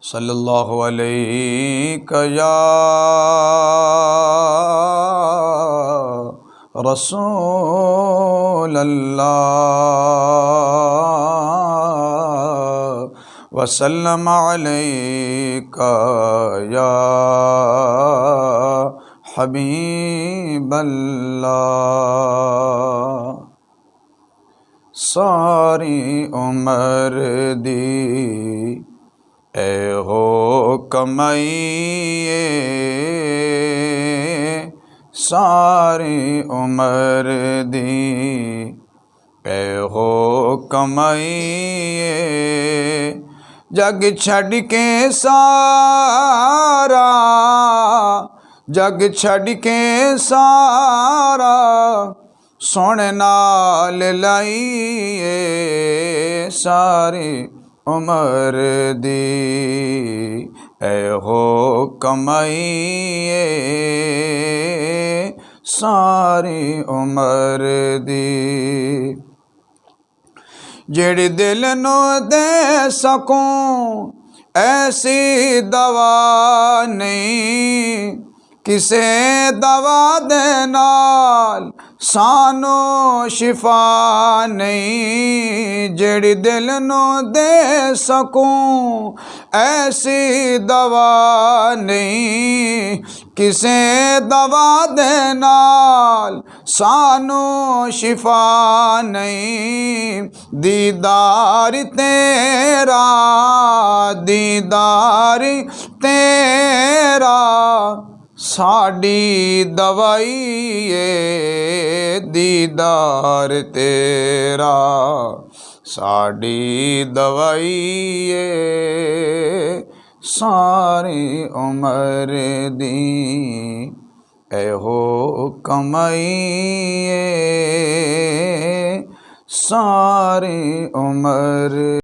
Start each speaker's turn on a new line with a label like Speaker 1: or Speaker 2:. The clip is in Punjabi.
Speaker 1: صلی اللہ علیہ یا رسول اللہ وسلم علیک یا حبیب اللہ۔ ساری عمر دی اے ہو کمائیے، ساری عمر دی اے ہو کمائیے، جگ چھڈ کے سارا، جگ چھڈ کے سارا سونے نال لائیے، ساری عمر دی اے ہو کمائیے، ساری عمر دی جیڑی دل نو دے سکوں ایسی دوا نہیں، کسے دوا دے نال سانو شفا نہیں، جیڑی دل نو دے سکوں ایسی دوا نہیں، کسے دوا دے نال سانو شفا نہیں، دیدار تیرا، دیدار تیرا ساڈی دوائی ہے، دیدار تیرا ساڈی دوائی ہے، ساری عمر دی اے ہو کمائیے، ساری عمر